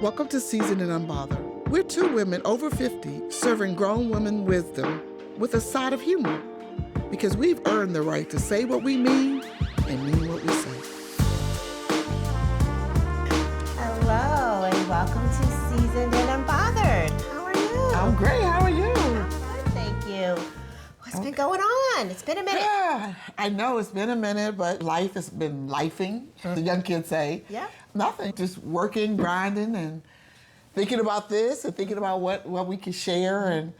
Welcome to Seasoned and Unbothered. We're two women over 50 serving grown women wisdom with a side of humor because we've earned the right to say what we mean and mean what we say. Hello and welcome to Seasoned and Unbothered. How are you? I'm great. How are you? I'm good, thank you. What's been going on? It's been a minute. Yeah, I know it's been a minute, but life has been lifing, the young kids say. Yeah. Nothing, just working, grinding, and thinking about this and thinking about what we can share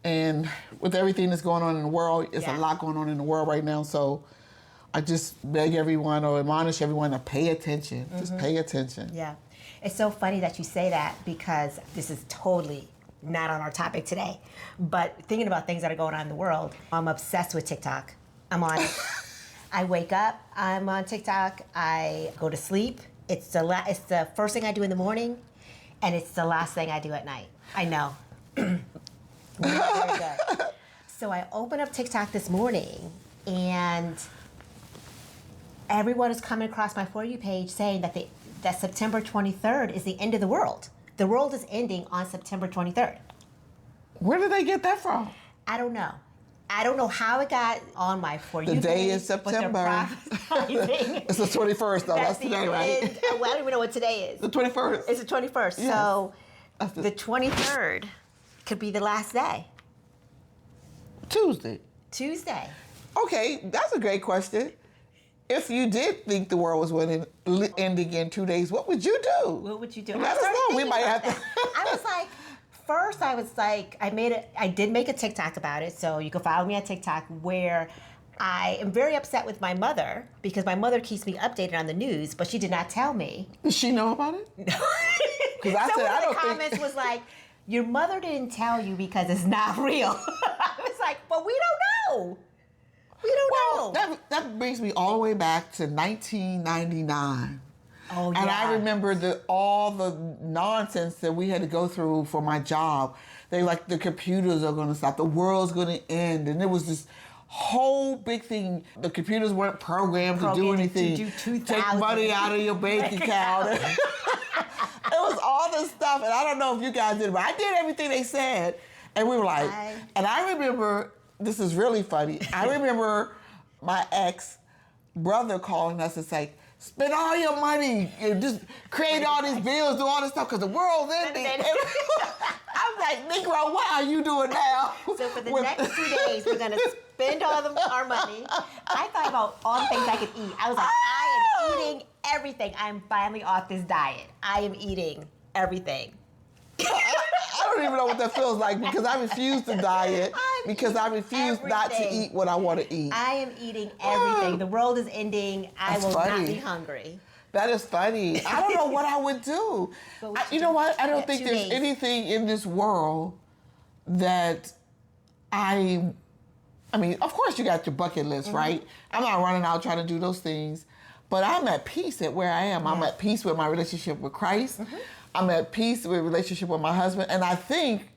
and with everything that's going on in the world, it's a lot going on in the world right now. So I just beg everyone or admonish everyone to pay attention. Just pay attention. Yeah. It's so funny that you say that because this is totally not on our topic today. But thinking about things that are going on in the world, I'm obsessed with TikTok. I'm on it. I wake up, I'm on TikTok. I go to sleep. It's the first thing I do in the morning, and it's the last thing I do at night. I know. Very good. So I open up TikTok this morning, and everyone is coming across my For You page saying that September 23rd is the end of the world. The world is ending on September 23rd. Where did they get that from? I don't know. I don't know how it got on my For You page. The day is September. It's the 21st, though. That's today, right? Well, I don't even know what today is. The 21st. It's the 21st. Yes. So the 23rd could be the last day. Tuesday. Okay, that's a great question. If you did think the world was ending in 2 days, what would you do? What would you do? Let us know. We might have to. I was like, first I was like, I did make a TikTok about it, so you can follow me on TikTok, where I am very upset with my mother because my mother keeps me updated on the news, but she did not tell me. Does she know about it? No. Because I so said, one I of don't the comments was like, your mother didn't tell you because it's not real. I was like, but we don't know. We don't know. That brings me all the way back to 1999. Oh, yeah. And I remember all the nonsense that we had to go through for my job. They like, the computers are going to stop. The world's going to end. And it was this whole big thing. The computers weren't programmed to do anything. To do 2,000. Take money out of your bank account. It was all this stuff. And I don't know if you guys did, but I did everything they said. And we were like, and I remember, this is really funny. I remember my ex-brother calling us and saying, spend all your money and just create all these bills, do all this stuff because the world's ending. I'm like, Negro, what are you doing now? So for the next 2 days, we're going to spend all our money. I thought about all the things I could eat. I was like, I am eating everything. I'm finally off this diet. I am eating everything. I don't even know what that feels like because I refuse to diet because I refuse not to eat what I want to eat. I am eating everything. The world is ending. I will not be hungry. That is funny. I don't know what I would do. You know what? I don't think there's anything in this world that I mean, of course you got your bucket list, right? I'm not running out trying to do those things, but I'm at peace at where I am. Yeah. I'm at peace with my relationship with Christ. I'm at peace with relationship with my husband. And I think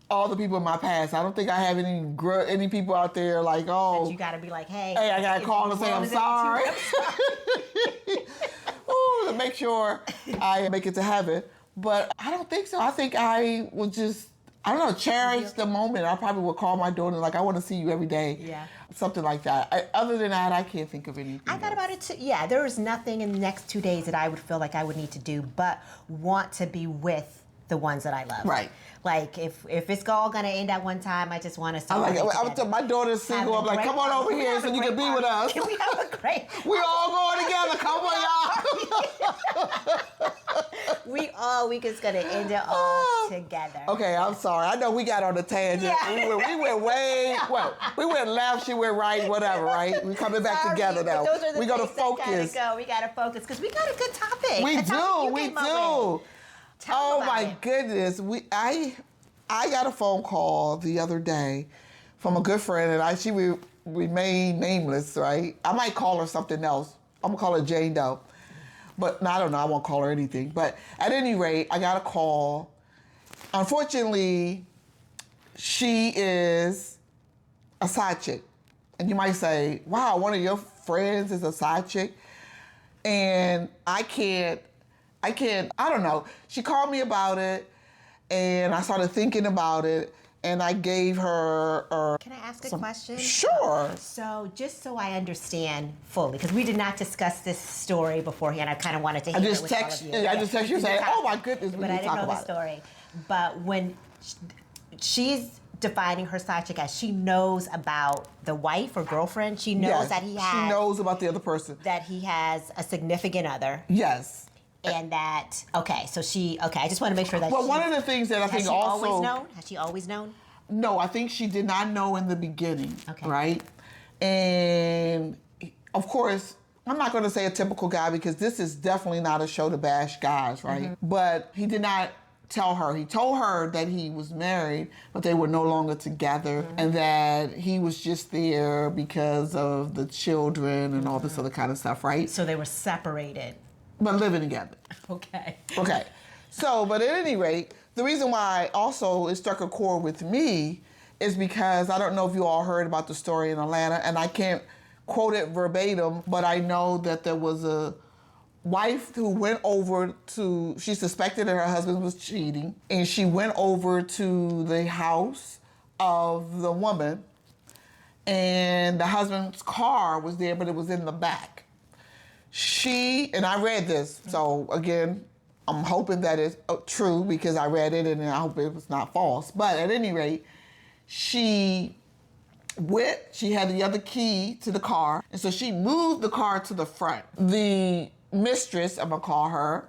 all the people in my past, I don't think I have any people out there like, oh. But you got to be like, hey. Hey, I got to call and say I'm sorry. Ooh, to make sure I make it to heaven. But I don't think so. I think I will just, I don't know, cherish the moment. I probably would call my daughter like, I want to see you every day. Yeah. Something like that. Other than that, I can't think of anything. I thought about it too. Yeah, there is nothing in the next 2 days that I would feel like I would need to do but want to be with the ones that I love. Right. Like, if it's all going to end at one time, I just want to start. My daughter's single. I'm like, come on over here so you can be with us. Can we have a great We all going together. Come on, y'all. We just going to end it all together. Okay, I'm sorry. I know we got on the tangent. Yeah. We went way, well, we went left, she went right, whatever, right? We're coming back together now. We're going to focus. We got to focus because we got a good topic. We do. Oh my goodness. I got a phone call the other day from a good friend, and she remained nameless, right? I might call her something else. I'm gonna call her Jane Doe. But I don't know, I won't call her anything. But at any rate, I got a call. Unfortunately, she is a side chick. And you might say, wow, one of your friends is a side chick. And I can't I don't know. She called me about it, and I started thinking about it, and I gave her... Can I ask a question? Sure. So just so I understand fully, because we did not discuss this story beforehand. I kind of wanted to hear it with all of you. I just text you saying, oh my goodness, we but need I to didn't talk know about the it. story. But when she's defining her side chick as, she knows about the wife or girlfriend. She knows that he has... She knows about the other person. That he has a significant other. Yes. And that, okay, so I just want to make sure that Well, one of the things that I think also... Has she always known? No, I think she did not know in the beginning, okay. Right? And, of course, I'm not going to say a typical guy because this is definitely not a show to bash guys, right? Mm-hmm. But he did not tell her. He told her that he was married, but they were no longer together, mm-hmm. and that he was just there because of the children and all this other kind of stuff, right? So they were separated. But living together. Okay. Okay. So, but at any rate, the reason why also it struck a chord with me is because I don't know if you all heard about the story in Atlanta, and I can't quote it verbatim, but I know that there was a wife who went over to, she suspected that her husband was cheating, and she went over to the house of the woman, and the husband's car was there, but it was in the back. And I read this, so again, I'm hoping that it's true because I read it and I hope it was not false. But at any rate, she had the other key to the car, and so she moved the car to the front. The mistress, I'm gonna call her,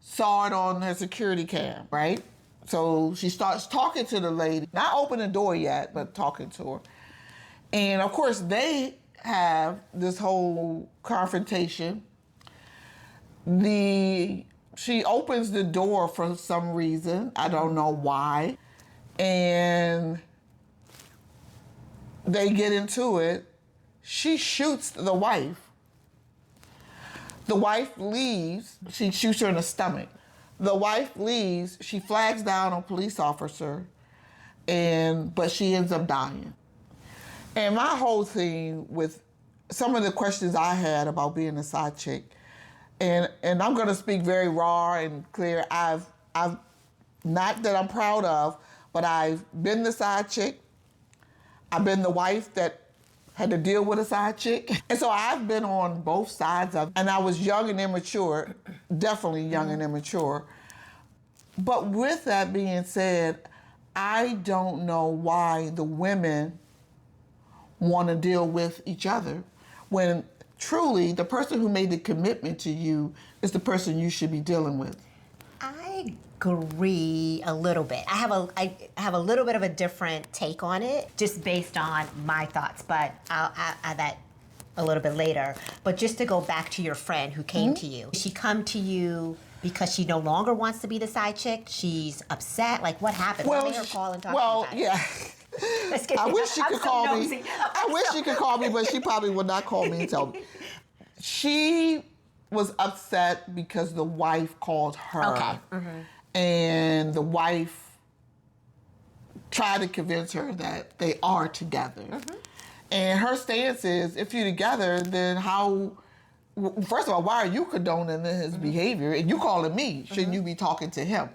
saw it on her security cam, right? So she starts talking to the lady, not opening the door yet, but talking to her. And of course, they have this whole confrontation. She opens the door for some reason. I don't know why. And they get into it. She shoots the wife. The wife leaves. She shoots her in the stomach. The wife leaves. She flags down a police officer, but she ends up dying. And my whole thing with some of the questions I had about being a side chick, and I'm going to speak very raw and clear. I've not that I'm proud of, but I've been the side chick. I've been the wife that had to deal with a side chick. And so I've been on both sides of it. And I was young and immature, definitely young and immature. But with that being said, I don't know why the women want to deal with each other when truly the person who made the commitment to you is the person you should be dealing with. I agree a little bit. I have a little bit of a different take on it, just based on my thoughts, but I'll add that a little bit later. But just to go back to your friend who came to you, she come to you because she no longer wants to be the side chick? She's upset? Like, what happened? What made her call and talk to you about it? I wish she could call me. I wish she could call me, but she probably would not call me and tell me. She was upset because the wife called her. Okay. Mm-hmm. And the wife tried to convince her that they are together. Mm-hmm. And her stance is, if you're together, then how... First of all, why are you condoning his behavior? And you calling me. Shouldn't you be talking to him?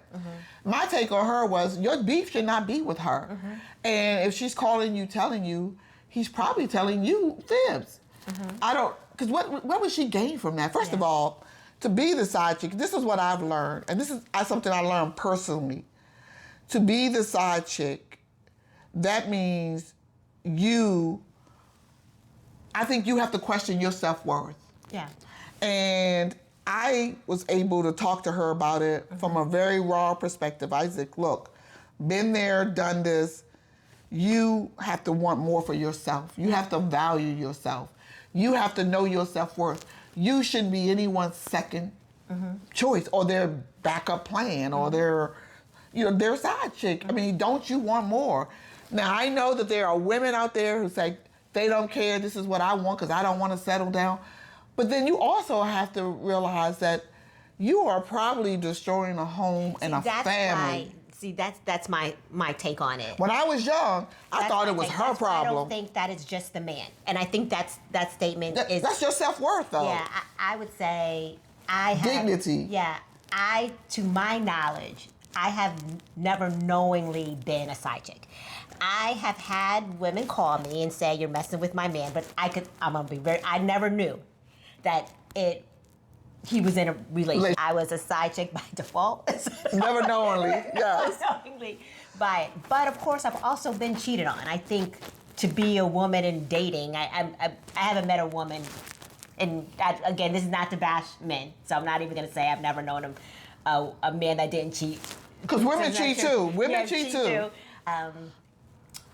My take on her was, your beef should not be with her. And if she's calling you, telling you, he's probably telling you fibs. I don't... Because what would she gain from that? First of all, to be the side chick, this is what I've learned. And this is something I learned personally. To be the side chick, that means I think you have to question your self-worth. Yeah. And I was able to talk to her about it from a very raw perspective. I said, look, been there, done this. You have to want more for yourself. You have to value yourself. You have to know your self-worth. You shouldn't be anyone's second choice or their backup plan or their side chick. I mean, don't you want more? Now, I know that there are women out there who say, they don't care, this is what I want because I don't want to settle down. But then you also have to realize that you are probably destroying a home and a family. That's my take on it. When I was young, I thought it was her problem. I don't think that it's just the man. And I think that statement is... That's your self-worth, though. Yeah, I would say I have... Dignity. Yeah. to my knowledge, I have never knowingly been a side chick. I have had women call me and say, you're messing with my man, but I never knew that he was in a relationship. I was a side chick by default. Never knowingly, yes. Never knowingly by it. But of course, I've also been cheated on. I think to be a woman in dating, I haven't met a woman, and again, this is not to bash men, so I'm not even going to say I've never known a man that didn't cheat. Because women cheat too. Women cheat too.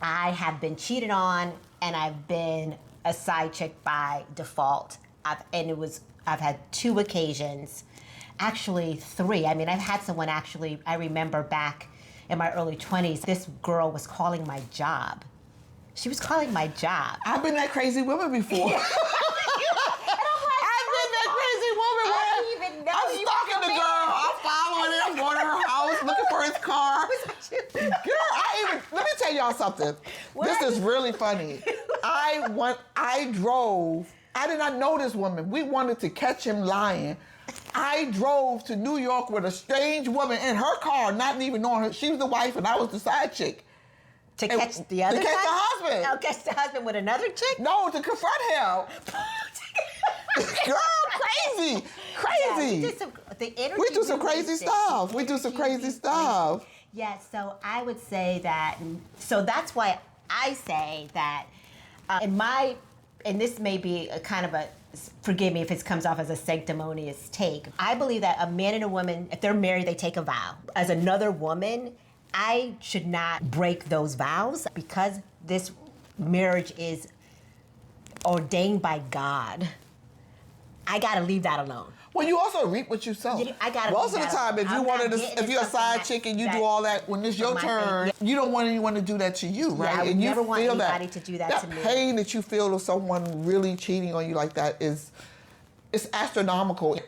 I have been cheated on, and I've been a side chick by default. I've had 2 occasions, actually 3. I mean, I've had someone actually, I remember back in my early 20s, this girl was calling my job. She was calling my job. I've been that crazy woman before. Yeah. I've been that crazy woman where I'm stalking the girl, I'm following it, I'm going to her house, looking for his car. Girl, let me tell y'all something. This is really funny. I drove. I did not know this woman. We wanted to catch him lying. I drove to New York with a strange woman in her car, not even knowing her. She was the wife and I was the side chick. To catch the other To catch guy? the husband. Oh, catch the husband with another chick? No, to confront him. Girl, crazy. Crazy. Yeah, we do some crazy stuff. We do some crazy stuff. Yeah, so I would say that, so that's why I say that and this may be a kind of a, forgive me if it comes off as a sanctimonious take. I believe that a man and a woman, if they're married, they take a vow. As another woman, I should not break those vows because this marriage is ordained by God. I gotta leave that alone. Well, you also reap what you sow. Most of the time, if you're a side chick and you do all that, when it's your turn, you don't want anyone to do that to you, right? Yeah, I would never want anybody to do that to me. That pain that you feel of someone really cheating on you like that it's astronomical.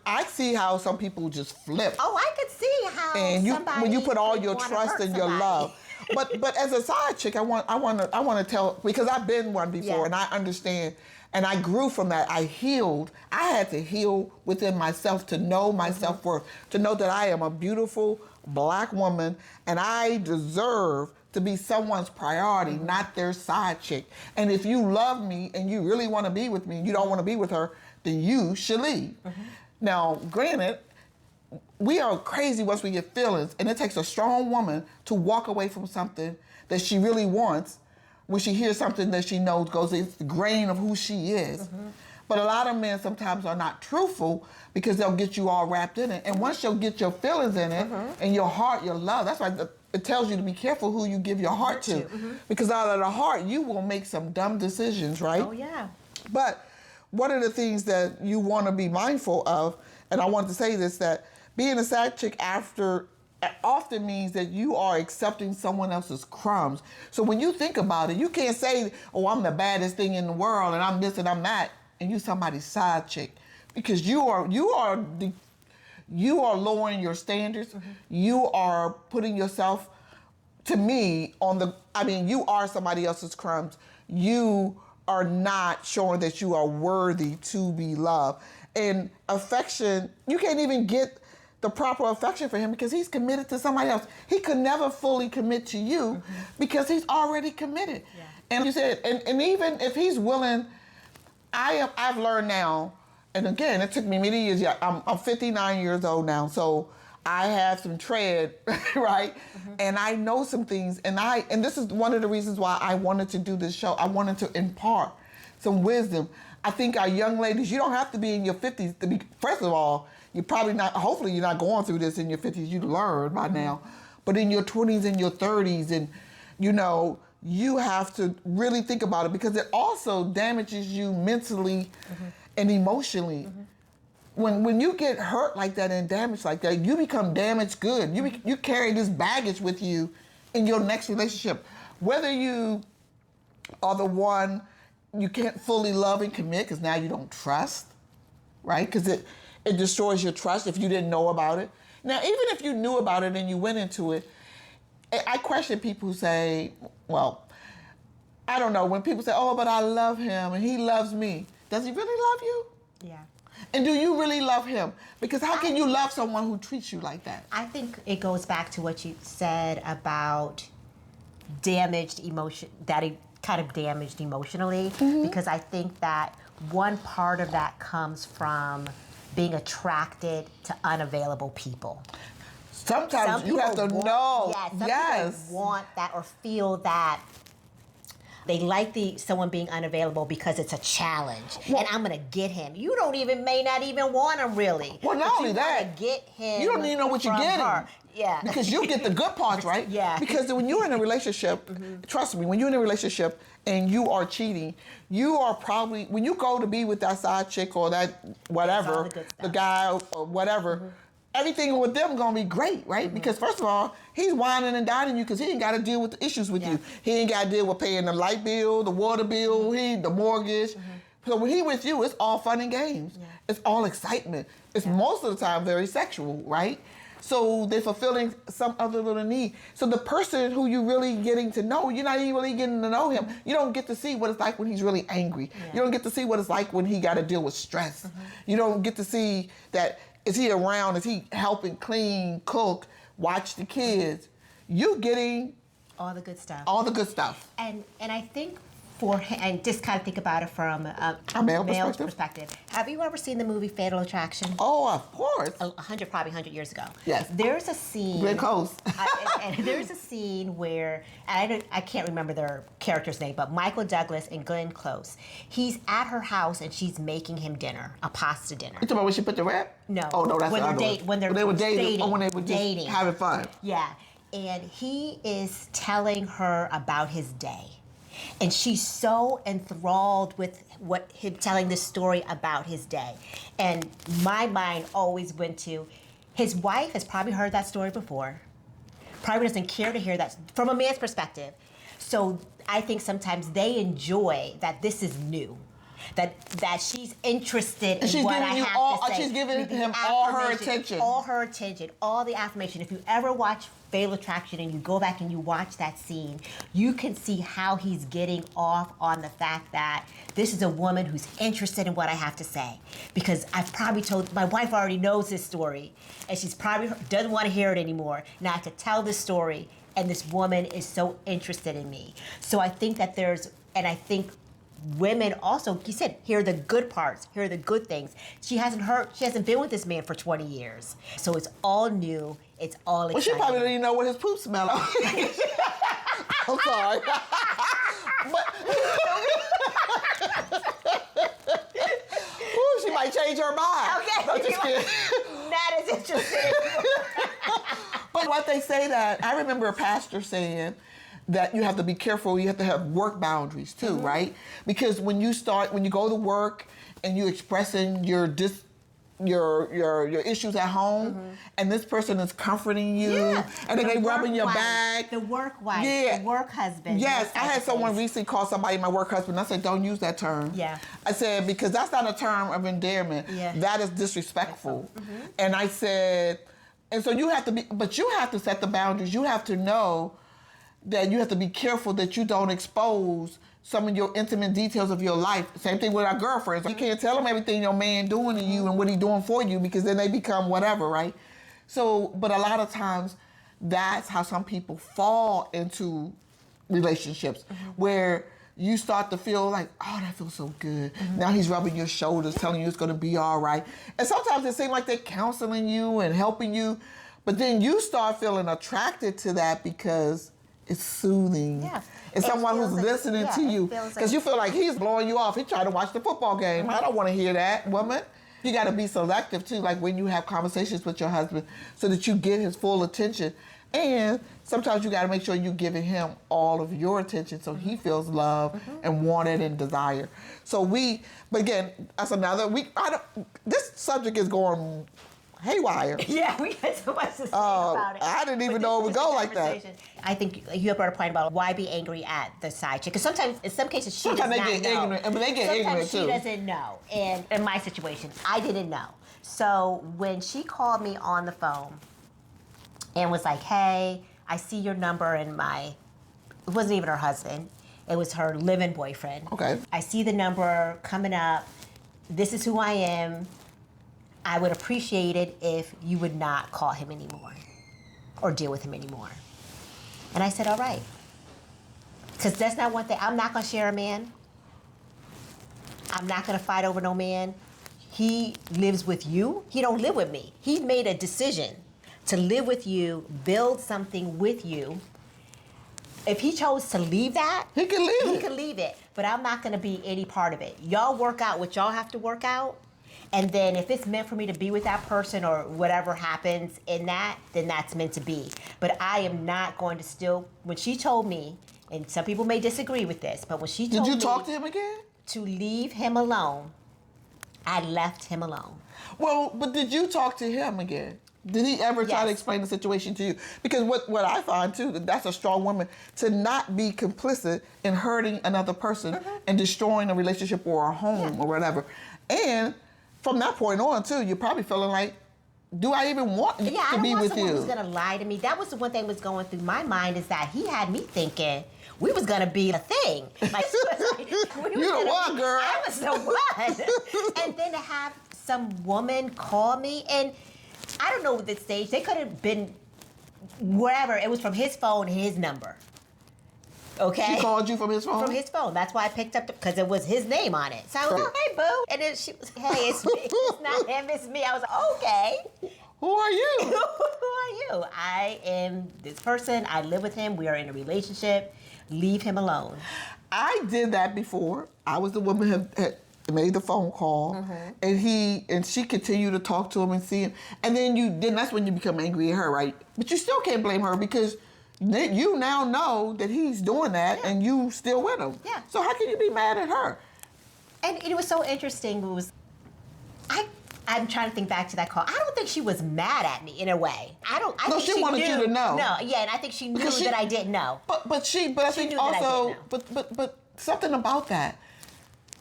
I see how some people just flip. Oh, I could see how when you put all your trust and your love. But as a side chick, I want to tell, because I've been one before and I understand. And I grew from that. I healed. I had to heal within myself to know my self-worth, to know that I am a beautiful Black woman and I deserve to be someone's priority, not their side chick. And if you love me and you really want to be with me and you don't want to be with her, then you should leave. Now, granted, we are crazy once we get feelings, and it takes a strong woman to walk away from something that she really wants when she hears something that she knows goes against the grain of who she is. But a lot of men sometimes are not truthful because they'll get you all wrapped in it. And once you'll get your feelings in it and your heart, your love, that's why it tells you to be careful who you give your heart to. Because out of the heart, you will make some dumb decisions, right? Oh, yeah. But one of the things that you want to be mindful of, and I want to say this, that being a side chick often means that you are accepting someone else's crumbs. So when you think about it, you can't say, oh, I'm the baddest thing in the world and I'm this and I'm that, and you somebody's side chick. Because you are lowering your standards. You are putting yourself, to me, you are somebody else's crumbs. You are not showing that you are worthy to be loved. And affection, you can't even get the proper affection for him because he's committed to somebody else. He could never fully commit to you because he's already committed. Yeah. And you said, and even if he's willing, I've learned now, and again, it took me many years. I'm 59 years old now, so I have some tread, right? And I know some things, and this is one of the reasons why I wanted to do this show. I wanted to impart some wisdom. I think our young ladies, you don't have to be in your 50s to be, first of all, you're probably not, hopefully you're not going through this in your 50s, you learn by now, but in your 20s and your 30s, and you have to really think about it because it also damages you mentally and emotionally. When you get hurt like that and damaged like that, you become damaged good. You carry this baggage with you in your next relationship. Whether you are the one you can't fully love and commit because now you don't trust, right? Because it destroys your trust if you didn't know about it. Now, even if you knew about it and you went into it, I question people who say, well, I don't know, when people say, oh, but I love him and he loves me. Does he really love you? Yeah. And do you really love him? Because how can you love someone who treats you like that? I think it goes back to what you said about damaged emotion, that he kind of damaged emotionally, because I think that one part of that comes from being attracted to unavailable people. Sometimes you have to know. Some people want that or feel that they like someone being unavailable because it's a challenge, and I'm gonna get him. You may not even want him really. Well, not only that, get him. You don't even know what you're getting. Her. Yeah. Because you get the good parts, right? Yeah. Because when you're in a relationship, trust me, when you're in a relationship and you are cheating, you are probably, when you go to be with that side chick or that whatever, the guy or whatever, everything with them gonna be great, right? Because first of all, he's whining and dining you because he ain't got to deal with the issues with you. He ain't got to deal with paying the light bill, the water bill, the mortgage. So when he with you, it's all fun and games. It's all excitement. It's most of the time very sexual, right? So they're fulfilling some other little need. So the person who you're really getting to know, you're not even really getting to know him. You don't get to see what it's like when he's really angry. You don't get to see what it's like when he got to deal with stress. You don't get to see that, is he around? Is he helping clean, cook, watch the kids? You getting all the good stuff. All the good stuff. And I think for him, and just kind of think about it from a male perspective. Have you ever seen the movie Fatal Attraction? Oh, of course. Probably 100 years ago. Yes. There's a scene. Glenn Close. and there's a scene where, and I can't remember their character's name, but Michael Douglas and Glenn Close. He's at her house and she's making him dinner, a pasta dinner. You talking about when she put the wrap? No. Oh no, that's when the other they're one. When they were dating. or when they were just having fun. Yeah. And he is telling her about his day. And she's so enthralled with him telling this story about his day. And my mind always went to, his wife has probably heard that story before, probably doesn't care to hear that from a man's perspective. So I think sometimes they enjoy that this is new. That she's interested in what I have to say. She's giving him all her attention. All her attention, all the affirmation. If you ever watch Fatal Attraction and you go back and you watch that scene, you can see how he's getting off on the fact that this is a woman who's interested in what I have to say. Because I've probably told, my wife already knows this story, and she's probably doesn't want to hear it anymore. Now I have to tell this story, and this woman is so interested in me. So I think that I think women also, you said, hear the good parts, hear the good things. She hasn't been with this man for 20 years. So it's all new, it's all exciting. Well, she probably didn't even know what his poop smelled like. I'm sorry. Ooh, she might change her mind. Okay. No, just kidding. That is interesting. But what they say that, I remember a pastor saying that you have to be careful, you have to have work boundaries too, right? Because when you go to work and you expressing your issues at home, and this person is comforting you, and then they rubbing your back. The work wife, the work husband. Yes, I had someone recently call somebody my work husband. I said, don't use that term. Yeah. I said, because that's not a term of endearment. Yeah. That is disrespectful. And I said, and so you have to set the boundaries. You have to know that you have to be careful that you don't expose some of your intimate details of your life. Same thing with our girlfriends. You can't tell them everything your man doing to you and what he doing for you, because then they become whatever, right? So, but a lot of times, that's how some people fall into relationships, where you start to feel like, oh, that feels so good. Now he's rubbing your shoulders, telling you it's gonna be all right. And sometimes it seems like they're counseling you and helping you, but then you start feeling attracted to that because it's soothing. Yeah. It's someone who's listening to you. Because you feel like he's blowing you off. He's trying to watch the football game. I don't want to hear that, woman. You got to be selective, too, like when you have conversations with your husband so that you get his full attention. And sometimes you got to make sure you're giving him all of your attention so he feels loved and wanted and desired. So but again, that's another, this subject is going haywire. Yeah, we had so much to say about it. I didn't even know it would go like that. I think you brought a point about why be angry at the side chick. Because sometimes, in some cases, she does not know. Sometimes they get ignorant. I mean, they get ignorant, too. Sometimes she doesn't know. And in my situation, I didn't know. So when she called me on the phone and was like, hey, I see your number in it wasn't even her husband. It was her live-in boyfriend. Okay. I see the number coming up. This is who I am. I would appreciate it if you would not call him anymore or deal with him anymore. And I said, all right. Because that's not one thing. I'm not going to share a man. I'm not going to fight over no man. He lives with you. He don't live with me. He made a decision to live with you, build something with you. If he chose to leave that, he can leave it. He can leave it. But I'm not going to be any part of it. Y'all work out what y'all have to work out. And then if it's meant for me to be with that person or whatever happens in that, then that's meant to be. But I am not going to still, when she told me, and some people may disagree with this, but when she told me. Did you talk to him again? To leave him alone, I left him alone. Well, but did you talk to him again? Did he ever try to explain the situation to you? Because what I find too, that's a strong woman, to not be complicit in hurting another person and destroying a relationship or a home or whatever. And from that point on too, you're probably feeling like, do I even want to be with you? I don't want someone who's gonna lie to me. That was the one thing was going through my mind, is that he had me thinking we was gonna be a thing. Like, you the one, girl. I was the one. And then to have some woman call me, and I don't know what this stage, they could have been wherever. It was from his phone, his number. Okay. She called you from his phone? From his phone. That's why I picked up, because it was his name on it. So I was like, hey, boo. And then she was, hey, it's me. It's not him, it's me. I was like, okay. Who are you? Who are you? I am this person. I live with him. We are in a relationship. Leave him alone. I did that before. I was the woman who had made the phone call, and she continued to talk to him and see him. And then that's when you become angry at her, right? But you still can't blame her, because you now know that he's doing that and you still with him. Yeah. So how can you be mad at her? And it was so interesting. It was, I'm trying to think back to that call. I don't think she was mad at me in a way. I think she wanted you to know. No, yeah, and I think she knew that I didn't know. But I think also, but something about that.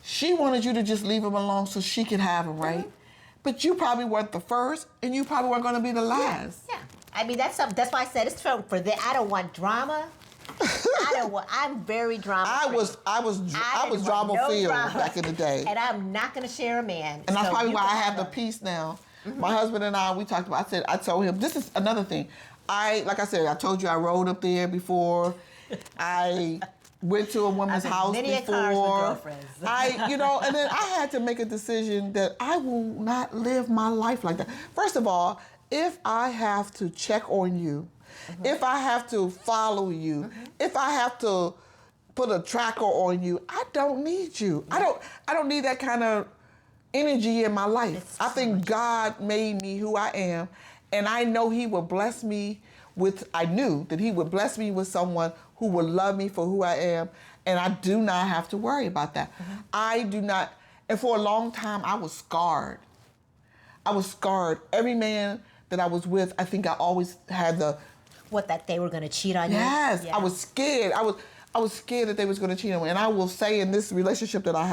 She wanted you to just leave him alone so she could have him, right? But you probably weren't the first, and you probably weren't going to be the last. Yeah. I mean, that's why I said it's for that. I don't want drama. I'm very drama. I was drama filled back in the day. And I'm not going to share a man. And that's probably why I have the peace now. My husband and I, we talked about, I told him, this is another thing. Like I said, I told you I rode up there before. I went to a woman's house before. And then I had to make a decision that I will not live my life like that. First of all, if I have to check on you, if I have to follow you, if I have to put a tracker on you, I don't need you. I don't need that kind of energy in my life. I think God made me who I am, and I know He will bless me I knew that He would bless me with someone who would love me for who I am, and I do not have to worry about that. I do not, and for a long time I was scarred. Every man that I was with, I think I always had that they were going to cheat on you? Yes, yeah. I was scared. I was scared that they was going to cheat on me. And I will say, in this relationship that I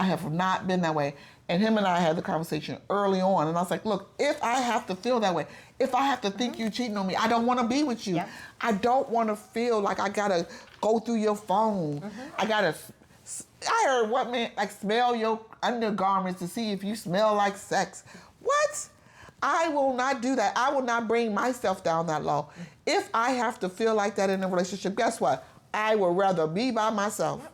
have not been that way. And him and I had the conversation early on, and I was like, look, if I have to feel that way, if I have to think you're cheating on me, I don't want to be with you. Yep. I don't want to feel like I got to go through your phone. I heard what man, like, smell your undergarments to see if you smell like sex. What? I will not do that. I will not bring myself down that low. If I have to feel like that in a relationship, guess what? I would rather be by myself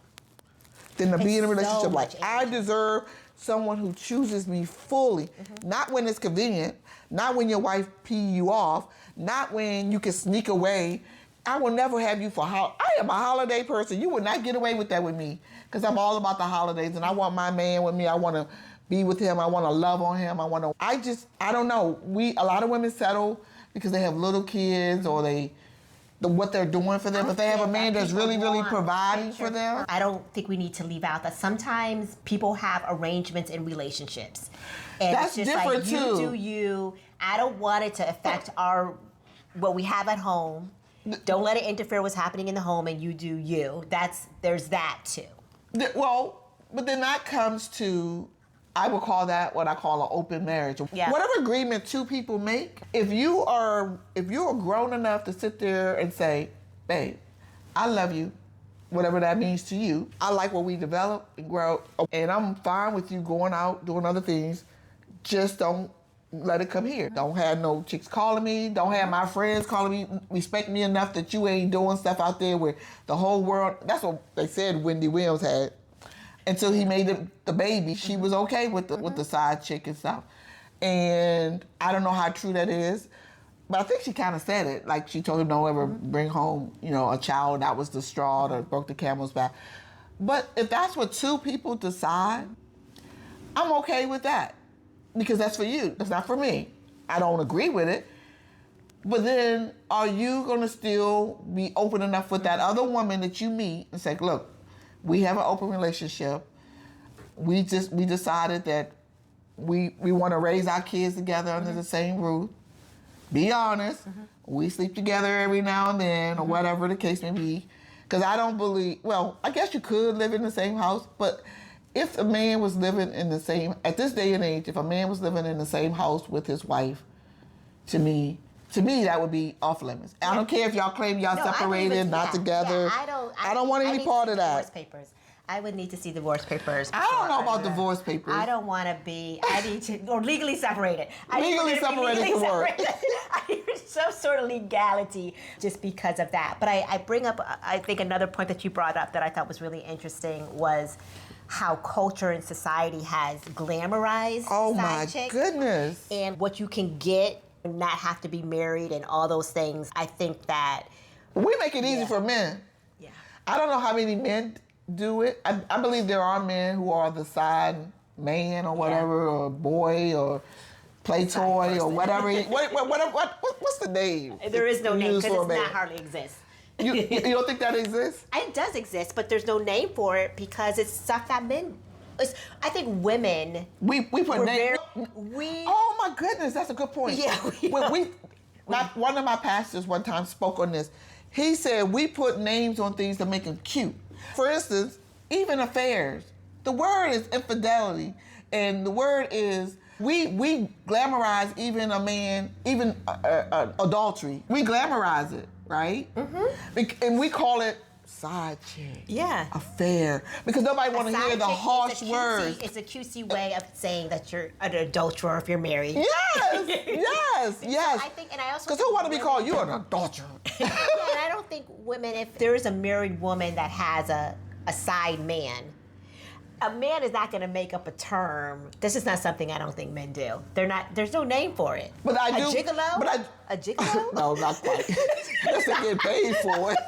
than to be in a relationship. Like, I deserve someone who chooses me fully, not when it's convenient, not when your wife pee you off, not when you can sneak away. I will never have you I am a holiday person. You would not get away with that with me, because I'm all about the holidays, and I want my man with me. I want to be with him. I want to love on him. I don't know. A lot of women settle because they have little kids, or what they're doing for them. If they have a man that's really, really providing for them. I don't think we need to leave out that sometimes people have arrangements in relationships. And that's it's just different like, too. You do you. I don't want it to affect what we have at home. Don't let it interfere with what's happening in the home, and you do you. There's that too. Well, but then that comes to, I would call that what I call an open marriage. Yeah. Whatever agreement two people make, if you're grown enough to sit there and say, babe, I love you, whatever that means to you. I like what we develop and grow, and I'm fine with you going out, doing other things. Just don't let it come here. Don't have no chicks calling me. Don't have my friends calling me. Respect me enough that you ain't doing stuff out there where the whole world. That's what they said Wendy Williams had. Until he made the baby, she was okay with the side chick and stuff. And I don't know how true that is, but I think she kind of said it. Like she told him, don't ever bring home, a child that was the straw that broke the camel's back. But if that's what two people decide, I'm okay with that. Because that's for you. That's not for me. I don't agree with it. But then are you going to still be open enough with that other woman that you meet and say, look, we have an open relationship. We decided that we want to raise our kids together under the same roof. Be honest. We sleep together every now and then or whatever the case may be. Because I don't believe, well, I guess you could live in the same house, but if a man was living in the same, at this day and age, if a man was living in the same house with his wife, to me, that would be off limits. I don't care if y'all claim y'all separated, not together. Yeah, I don't want any part of that. Divorce papers. I would need to see divorce papers. I don't know about divorce papers. I don't want to be, I need to, or legally separated. Legally separated can work. I need some sort of legality just because of that. But I bring up, I think another point that you brought up that I thought was really interesting was how culture and society has glamorized side chicks. Goodness. And what you can get and not have to be married and all those things. I think that we make it easy for men. Yeah. I don't know how many men do it. I believe there are men who are the side man or whatever, or boy or play toy or whatever. What's the name? There is no name because it's not hardly exists. You don't think that exists? It does exist, but there's no name for it because it's stuff that men. I think women. We put names. Oh my goodness, that's a good point. Yeah. One of my pastors one time spoke on this. He said we put names on things to make them cute. For instance, even affairs. The word is infidelity, and the word is we glamorize even a man, even adultery. We glamorize it, right? And we call it side chick. Yeah. Affair. Because nobody want to hear the harsh words. It's a cutesy way of saying that you're an adulterer if you're married. Yes. I think, and I also because who want to be called you an adulterer? And I don't think women, if there is a married woman that has a side man, a man is not going to make up a term. This is not something I don't think men do. They're not. There's no name for it. But I do. A gigolo? A gigolo? No, not quite. Just to get paid for it.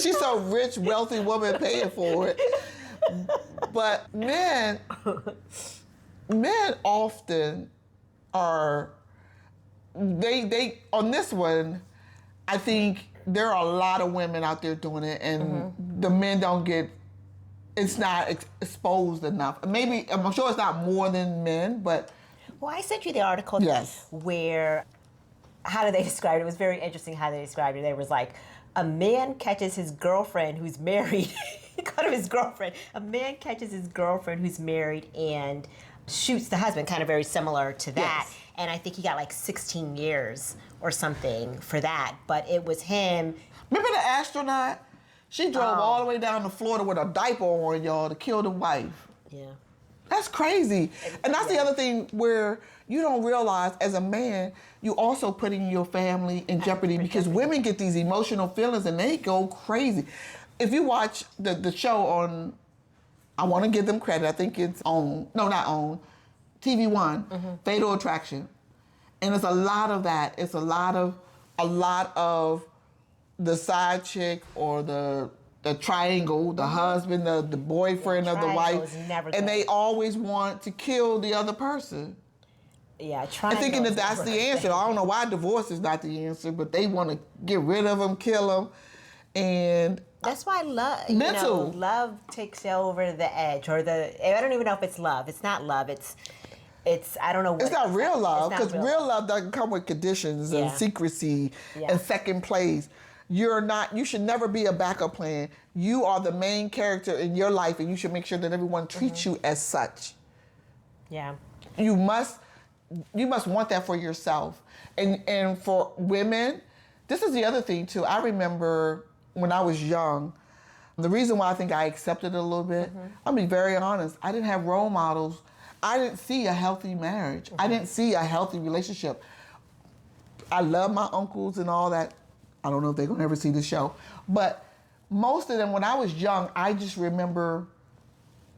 She's a rich, wealthy woman paying for it. But men often are, they on this one, I think there are a lot of women out there doing it, and the men don't get, it's not exposed enough. Maybe, I'm sure it's not more than men, but. Well, I sent you the article where, how do they describe it? It was very interesting how they described it. They was like, a man catches his girlfriend who's married. He called him his girlfriend. A man catches his girlfriend who's married and shoots the husband, kind of very similar to that. Yes. And I think he got like 16 years or something for that. But it was him. Remember the astronaut? She drove all the way down to Florida with a diaper on, y'all, to kill the wife. Yeah. That's crazy. And that's the other thing where you don't realize as a man, you also putting your family in jeopardy because women get these emotional feelings and they go crazy. If you watch the show on, I want to give them credit, I think it's on, no, not on, TV One, Fatal Attraction. And it's a lot of that. It's a lot of the side chick or the triangle, the husband, the boyfriend of the wife, and they always want to kill the other person. Yeah, I'm thinking that that's the answer. I don't know why divorce is not the answer, but they want to get rid of them, kill them, and that's why love, love takes over the edge, or I don't even know if it's love. It's not love. It's I don't know what. It's not real love, because real love doesn't come with conditions and secrecy and second place. You should never be a backup plan. You are the main character in your life, and you should make sure that everyone treats you as such. Yeah. You must want that for yourself. And for women, this is the other thing too. I remember when I was young, the reason why I think I accepted it a little bit, I'll be very honest, I didn't have role models. I didn't see a healthy marriage. I didn't see a healthy relationship. I love my uncles and all that. I don't know if they're going to ever see the show. But most of them, when I was young, I just remember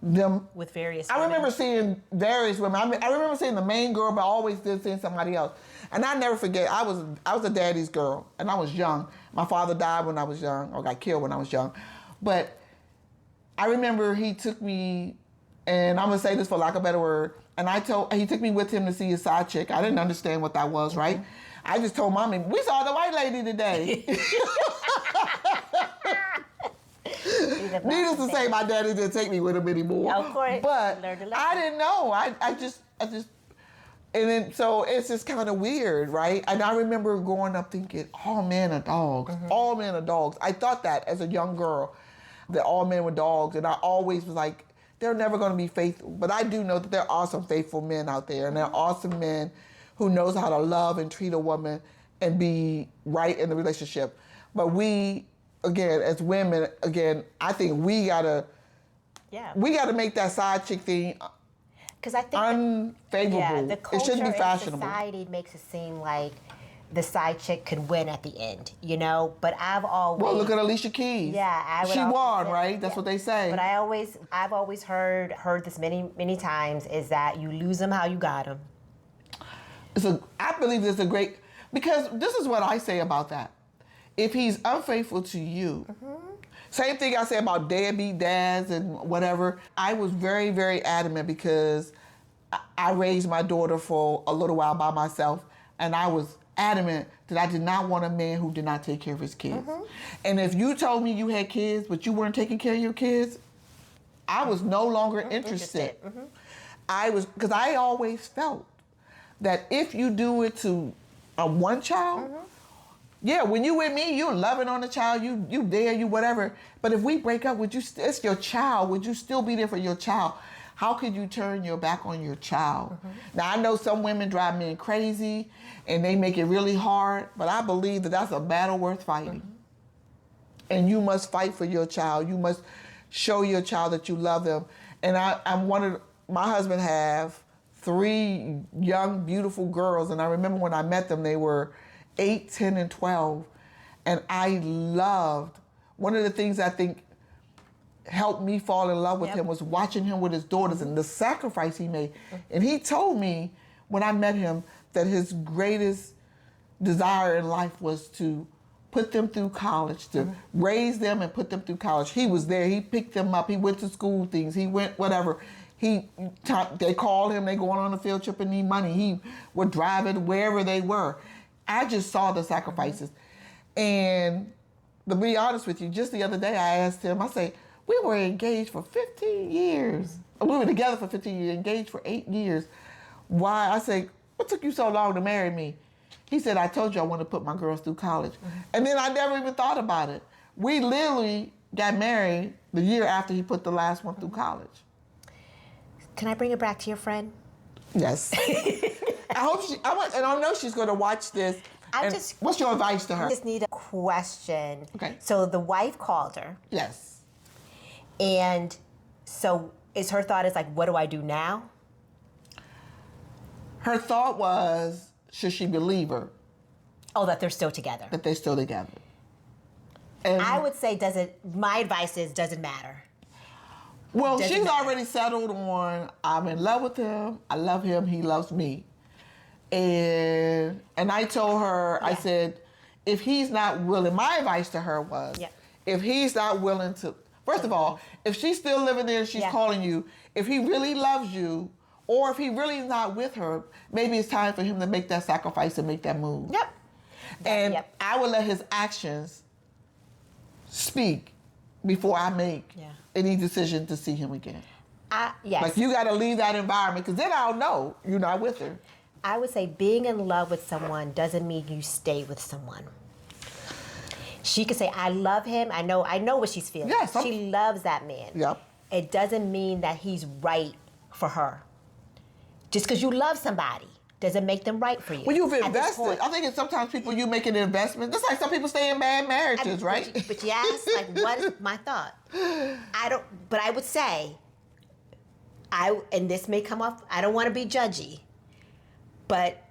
them. With various I remember seeing various women. I remember seeing the main girl, but I always did seeing somebody else. And I never forget, I was a daddy's girl, and I was young. My father died when I was young, or got killed when I was young. But I remember he took me, and I'm going to say this for lack of a better word, and he took me with him to see his side chick. I didn't understand what that was, right? I just told Mommy, we saw the white lady today. Needless to say, my daddy didn't take me with him anymore. Of course. But I didn't know. I just, and then, so it's just kind of weird, right? And I remember growing up thinking, all men are dogs. All men are dogs. I thought that as a young girl, that all men were dogs. And I always was like, they're never going to be faithful. But I do know that there are some faithful men out there. And there are awesome men who knows how to love and treat a woman and be right in the relationship. But we, again, as women, I think we gotta make that side chick thing because I think unfavorable. The culture it shouldn't be fashionable. Society makes it seem like the side chick could win at the end, you know. But I've always look at Alicia Keys. Yeah, she won, right? That's what they say. But I've always heard this many times is that you lose them how you got them. I believe it's a great, because this is what I say about that. If he's unfaithful to you, same thing I say about deadbeat dads and whatever. I was very, very adamant because I raised my daughter for a little while by myself, and I was adamant that I did not want a man who did not take care of his kids. And if you told me you had kids, but you weren't taking care of your kids, I was no longer interested. Because I always felt that if you do it to one child, when you with me, you loving on the child, you there, you whatever. But if we break up, it's your child, would you still be there for your child? How could you turn your back on your child? Now, I know some women drive men crazy and they make it really hard, but I believe that that's a battle worth fighting. And you must fight for your child. You must show your child that you love them. And my husband have 3 young, beautiful girls, and I remember when I met them, they were 8, 10, and 12, and I loved, one of the things I think helped me fall in love with him was watching him with his daughters and the sacrifice he made. And he told me when I met him that his greatest desire in life was to put them through college, to raise them and put them through college. He was there, he picked them up, he went to school things, he went whatever. They called him, they going on a field trip and need money. He would drive it wherever they were. I just saw the sacrifices. And to be honest with you, just the other day I asked him, I say, we were engaged for 15 years. We were together for 15 years, engaged for 8 years. Why? I say, what took you so long to marry me? He said, I told you I want to put my girls through college. And then I never even thought about it. We literally got married the year after he put the last one through college. Can I bring it back to your friend? Yes. I know she's going to watch this. What's your advice to her? I just need a question. Okay. So the wife called her. Yes. And so her thought is like, what do I do now? Her thought was, should she believe her? Oh, that they're still together. That they're still together. And I would say my advice is doesn't matter. Well, she's already settled on, I'm in love with him, I love him, he loves me. And I told her, I said, if he's not willing, my advice to her was, if he's not willing to, first of all, if she's still living there and she's calling you, if he really loves you, or if he really is not with her, maybe it's time for him to make that sacrifice and make that move. And I would let his actions speak before I make any decision to see him again. Like, you got to leave that environment, because then I'll know you're not with her. I would say being in love with someone doesn't mean you stay with someone. She could say, I love him. I know what she's feeling. Yes, she loves that man. It doesn't mean that he's right for her. Just because you love somebody doesn't make them right for you. Well, you've invested. I think sometimes people, you make an investment. Just like some people stay in bad marriages, right? But you ask, like, what is my thought? But I would say, and this may come up, I don't want to be judgy, but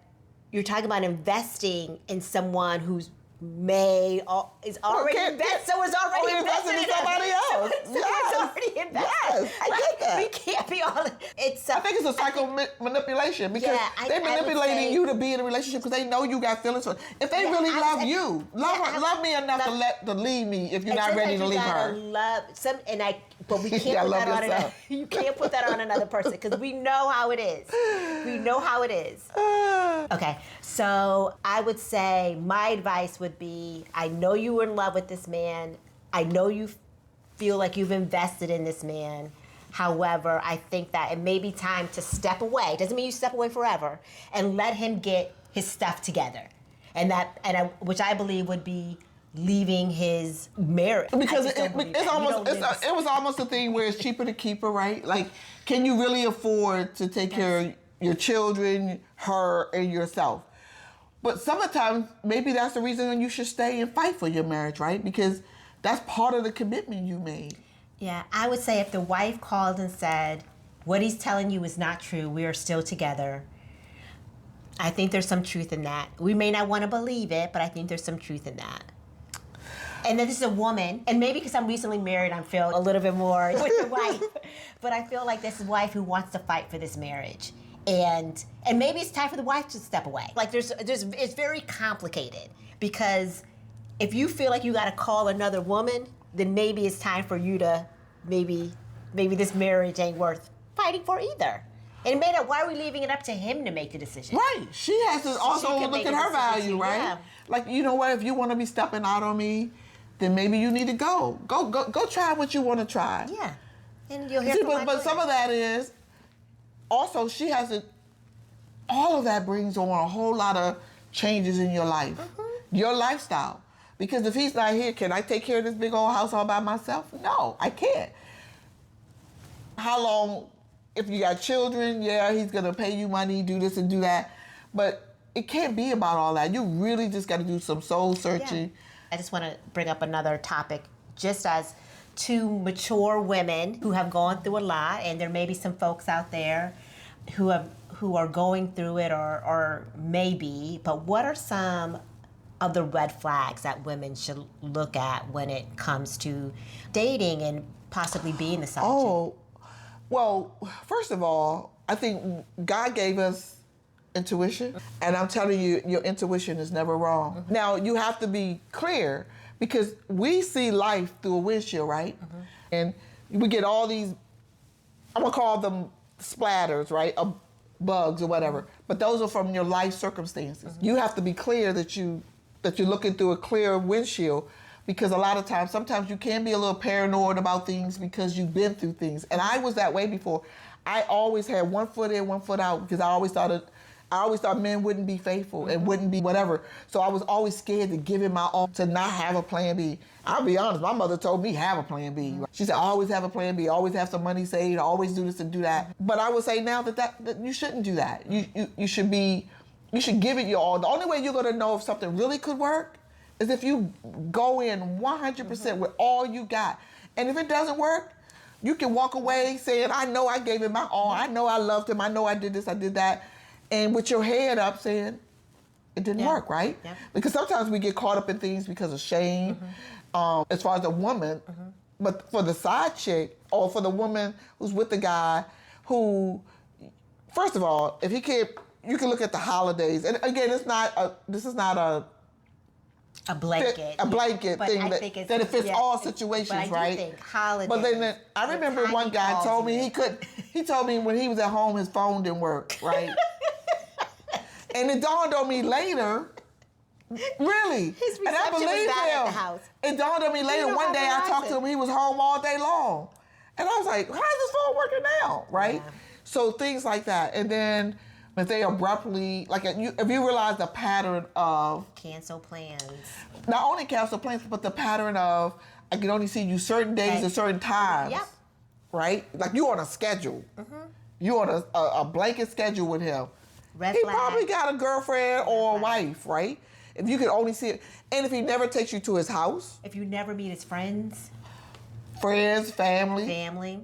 you're talking about investing in someone who's is already invested, so is already invested in somebody else. It's already invested. Yes, I get that. We can't be all. I think it's a cycle manipulation because they're manipulating you to be in a relationship because they know you got feelings for. If they really love you, love me enough to leave me if you're not ready to leave her. But we can't put that on another. You can't put that on another person because we know how it is. We know how it is. Okay, so I would say my advice would be: I know you were in love with this man. I know you feel like you've invested in this man. However, I think that it may be time to step away. Doesn't mean you step away forever, and let him get his stuff together, which I believe would be leaving his marriage. Because it was almost a thing where it's cheaper to keep her, right? Like, can you really afford to take care of your children, her, and yourself? But sometimes maybe that's the reason you should stay and fight for your marriage, right? Because that's part of the commitment you made. Yeah, I would say if the wife called and said, what he's telling you is not true, we are still together, I think there's some truth in that. We may not want to believe it, but I think there's some truth in that. And then this is a woman, and maybe because I'm recently married, I feel a little bit more with the wife. But I feel like this is a wife who wants to fight for this marriage. And maybe it's time for the wife to step away. Like it's very complicated because if you feel like you got to call another woman, then maybe it's time for you to maybe this marriage ain't worth fighting for either. And why are we leaving it up to him to make the decision? Right. She has to also look at her value, right? Yeah. Like, you know what? If you want to be stepping out on me, then maybe you need to go. Go try what you want to try. Yeah. And you'll hear from but some of that is also she has to. All of that brings on a whole lot of changes in your life, your lifestyle. Because if he's not here, can I take care of this big old house all by myself? No, I can't. How long? If you got children, he's gonna pay you money, do this and do that. But it can't be about all that. You really just got to do some soul searching. Yeah. I just want to bring up another topic, just as two mature women who have gone through a lot, and there may be some folks out there who are going through it or maybe, but what are some of the red flags that women should look at when it comes to dating and possibly being the side chick? Oh, well, first of all, I think God gave us intuition, and I'm telling you, your intuition is never wrong. Now, you have to be clear because we see life through a windshield, right? And we get all these, I'm gonna call them splatters, right? Of bugs or whatever, but those are from your life circumstances. You have to be clear that you're looking through a clear windshield, because a lot of times, sometimes you can be a little paranoid about things because you've been through things. And I was that way before. I always had one foot in, one foot out, because I always thought men wouldn't be faithful and wouldn't be whatever. So I was always scared to give it my all, to not have a plan B. I'll be honest, my mother told me have a plan B. She said, always have a plan B, always have some money saved, always do this and do that. But I would say now that you shouldn't do that. You should give it your all. The only way you're gonna know if something really could work is if you go in 100% with all you got. And if it doesn't work, you can walk away saying, I know I gave it my all, I know I loved him, I know I did this, I did that. And with your head up saying, it didn't work, right? Yeah. Because sometimes we get caught up in things because of shame, as far as a woman. But for the side chick, or for the woman who's with the guy who, first of all, if he can't, you can look at the holidays. And again, this is not a blanket thing that it fits all situations, but I right? do think holidays. But then I remember one guy told me he told me when he was at home his phone didn't work, right? And it dawned on me later, really. His reception and I believe was bad him. at the house. It dawned on me later. One day I talked to him, he was home all day long. And I was like, how's this phone working now, right? Yeah. So things like that. And then if they abruptly, like if you realize the pattern of... Cancel plans. Not only cancel plans, but the pattern of, I can only see you certain days at certain times. Yep. Right? Like you on a schedule. You on a blanket schedule with him. Red he flag. probably got a girlfriend or a wife, right? If you could only see it. And if he never takes you to his house. If you never meet his friends. Family.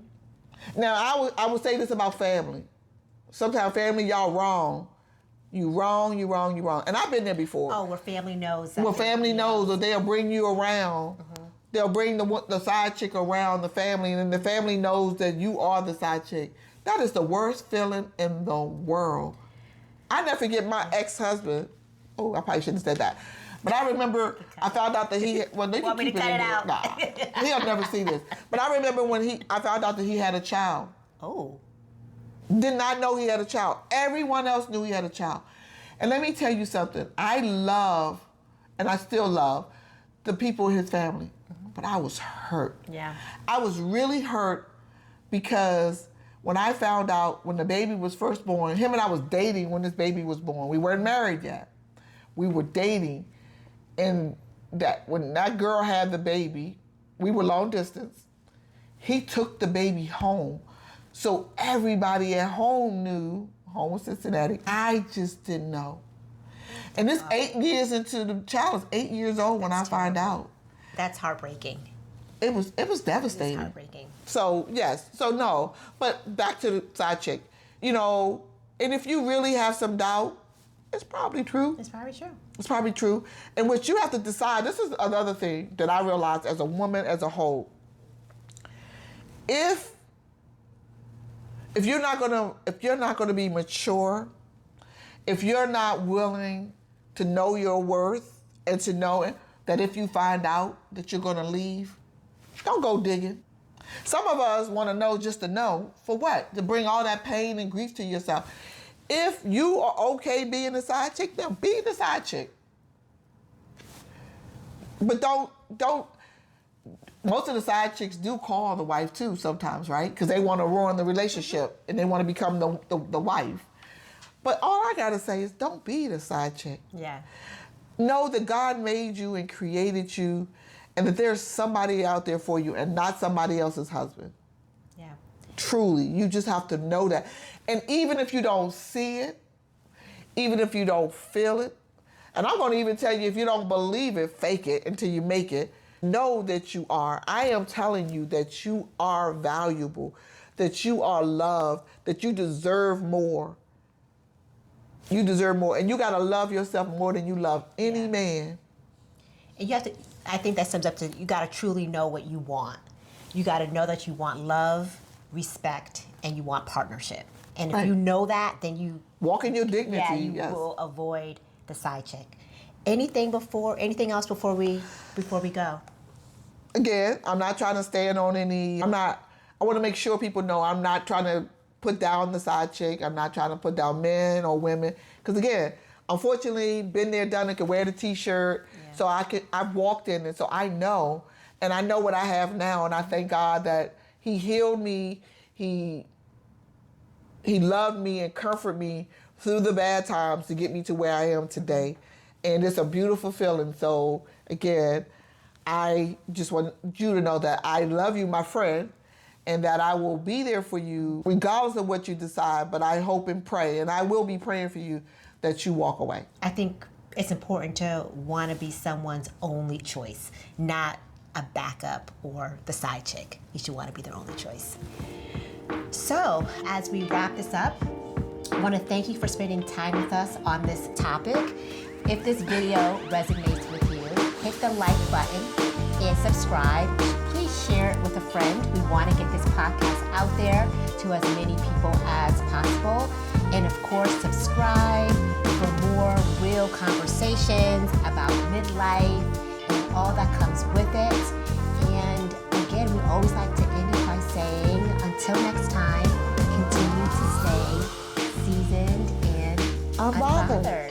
Now, I would say this about family. Sometimes family, y'all wrong. You wrong. And I've been there before. Oh, where family knows. Where family knows, or they'll bring you around. Mm-hmm. They'll bring the side chick around the family, and then the family knows that you are the side chick. That is the worst feeling in the world. I never forget my ex-husband. Oh, I probably shouldn't have said that. But I remember I found out that he... Well, they want me to cut it out? Nah, he'll never see this. But I remember when I found out that he had a child. Oh. Did not know he had a child. Everyone else knew he had a child. And let me tell you something. I love, and I still love, the people in his family. But I was hurt. Yeah. I was really hurt because when I found out when the baby was first born, him and I was dating when this baby was born. We weren't married yet. We were dating. And when that girl had the baby, we were long distance. He took the baby home. So everybody at home knew, home in Cincinnati. I just didn't know. And this 8 years into the child is 8 years old when I find out. That's heartbreaking. It was devastating. It's heartbreaking. So yes, so no. But back to the side chick. You know, and if you really have some doubt, it's probably true. It's probably true. It's probably true. And what you have to decide, this is another thing that I realized as a woman as a whole. If you're not gonna be mature, if you're not willing to know your worth and to know that if you find out that you're gonna leave, don't go digging. Some of us want to know just to know. For what? To bring all that pain and grief to yourself. If you are okay being a side chick, then be the side chick. But don't. Most of the side chicks do call the wife too sometimes, right? Because they want to ruin the relationship and they want to become the wife. But all I gotta say is don't be the side chick. Yeah. Know that God made you and created you, and that there's somebody out there for you and not somebody else's husband. Yeah. Truly, you just have to know that. And even if you don't see it, even if you don't feel it, and I'm going to even tell you, if you don't believe it, fake it until you make it. Know that you are. I am telling you that you are valuable, that you are loved, that you deserve more. You deserve more. And you got to love yourself more than you love any man. And you have to, I think that sums up to, you got to truly know what you want. You got to know that you want love, respect, and you want partnership. And if you know that, then you... Walk in your dignity. Yeah, you will avoid the side chick. Anything else before we go? Again, I'm not trying to stand on any... I want to make sure people know I'm not trying to put down the side chick. I'm not trying to put down men or women. Because again, unfortunately, been there, done it, can wear the t-shirt. Yeah. So I've walked in it, so I know. And I know what I have now, and I thank God that He healed me. He loved me and comforted me through the bad times to get me to where I am today. And it's a beautiful feeling. So again, I just want you to know that I love you, my friend, and that I will be there for you regardless of what you decide. But I hope and pray, and I will be praying for you, that you walk away. I think it's important to want to be someone's only choice, not a backup or the side chick. You should want to be their only choice. So, as we wrap this up, I want to thank you for spending time with us on this topic. If this video resonates with you, hit the like button and subscribe. Please share it with a friend. We want to get this podcast out there to as many people as possible. And of course, subscribe for more real conversations about midlife and all that comes with it. And again, we always like to end it by saying, until next time, continue to stay seasoned and unbothered.